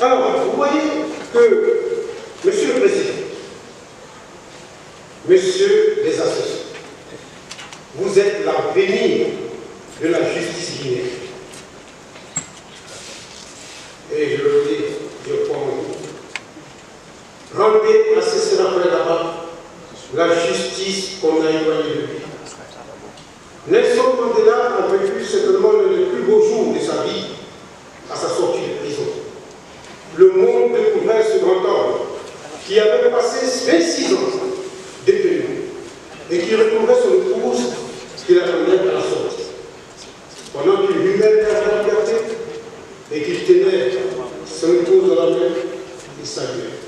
Alors, vous voyez que, Monsieur le Président, Messieurs les associés, vous êtes l'avenir de la justice guinéenne. Et je le dis, je crois en vous. Rendez à ces sénateurs là-bas la justice qu'on a éloignée de lui. Nelson Mandela a vécu certainement l'un des plus beaux jours de sa vie à sa sortie de prison. Le monde découvrait ce grand homme qui avait passé 26 ans détenu et qui retrouvait son épouse qu'il attendait à la sortie. Pendant qu'il vivait la liberté et qu'il tenait son épouse dans la main, il saluait.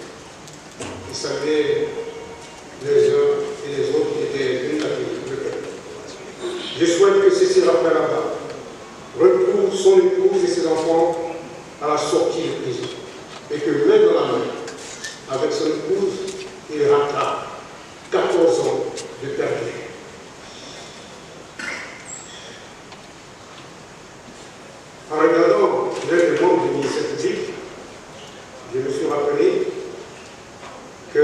Il saluait les uns et les autres qui étaient venus à le cœur. Je souhaite que Cécile Raphaël-Laba retrouve son épouse et ses enfants à la sortie de prison et que main dans la main, avec son épouse, il rattrape 14 ans de perdu. En regardant l'un des membres du ministère public, je me suis rappelé qu'il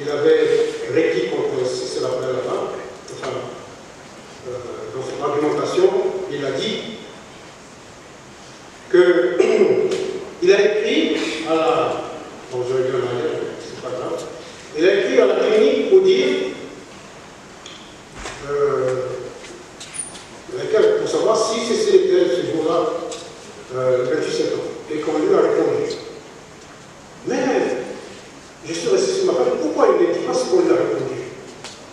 avait requis contre Cécile Raphaël-Laba, enfin, dans son argumentation, il a dit qu'il a écrit à la... Bon, je vais dire en arrière, c'est pas grave. Il a écrit à la clinique pour dire pour savoir si Cécile était ce jour-là, 28 septembre, et qu'on lui a répondu. Mais je suis resté sur ma femme, pourquoi il ne dit pas ce qu'on lui a répondu?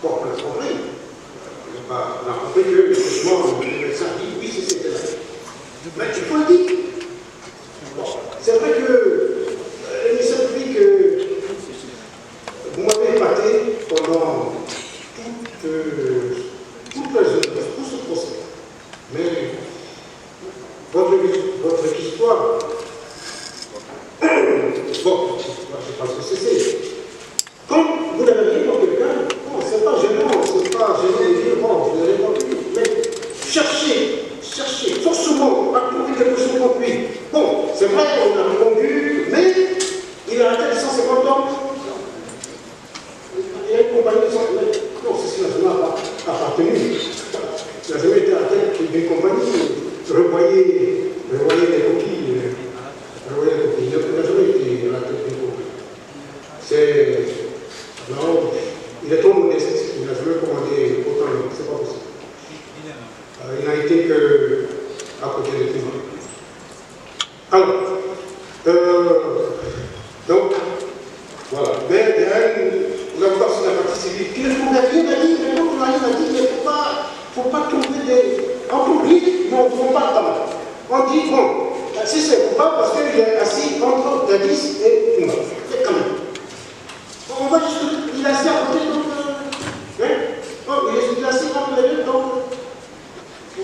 Bon, on a compris. On a compris que effectivement, le médecin dit oui, Cécile était là. Mais tu peux le dire. Bon, c'est vrai que l'émission publique, vous m'avez épaté pendant tout ce procès. Mais votre histoire, bon, je pense que c'est. Quand vous n'avez rien pour quelqu'un, bon, c'est pas gênant de dire, bon, je n'ai rien compris. Mais cherchez, forcément, à trouver quelque chose contre lui. Bon, c'est vrai qu'on a répondu, mais il a atteint 150 ans. Il y a une compagnie de 150 ans. Non, c'est ce qui n'a pas appartenu. Il n'a jamais été à la tête d'une compagnie. Revoyez les coquilles. Il n'a jamais été à la tête d'une compagnie. Non, il est trop modeste. Il n'a jamais commandé autant de... C'est pas possible. Il n'a été qu'à côté de tout le monde. Alors, donc, voilà. Mais la plupart de la partie civile, qui ne trouvait rien à dire, mais on a rien à dire, mais il ne faut pas trouver des... En public, mais on ne trouve pas de mal. On dit, bon, si c'est coupable, parce qu'il est assis entre Dadis et moi. C'est quand même. On va juste... Il est assis à côté, donc... il est assis entre les deux, donc...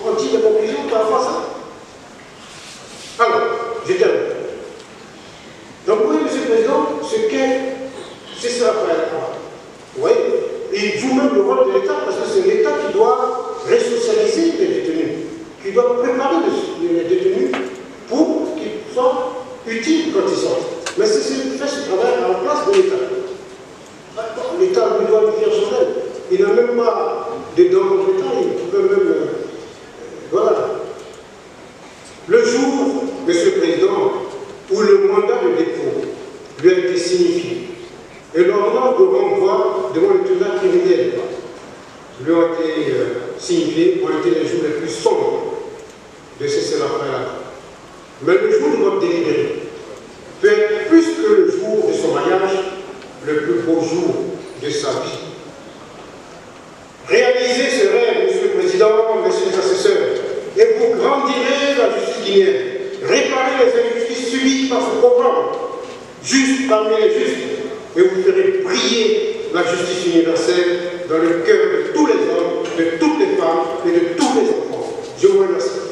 On dit des conclusions par rapport à ça. Alors, je termine. Donc, vous voyez, M. le Président, ce qu'est Cécile Raphaël-Laba. Vous voyez, il joue même le rôle de l'État, parce que c'est l'État qui doit resocialiser les détenus, qui doit préparer les détenus pour qu'ils soient utiles quand ils sortent. Mais Cécile fait ce travail à la place de l'État. L'État lui doit lui faire son aide. Il n'a même pas de dents contre l'État, il peut même... voilà. Le jour, Monsieur le Président, où le mandat de dépôt lui a été signifié et l'ordonnance de renvoi devant le tribunal criminel lui ont été signifiés, ont été les jours les plus sombres de Cécile Raphaël-Laba. Mais le jour de votre délibéré peut être plus que le jour de son mariage, le plus beau jour de sa vie. Réalisez ce rêve, Monsieur le Président, Messieurs les assesseurs, et vous grandirez la justice guinéenne. Réparez les injustices subies par ce programme, juste parmi les justes, et vous ferez briller la justice universelle dans le cœur de tous les hommes, de toutes les femmes et de tous les enfants. Je vous remercie.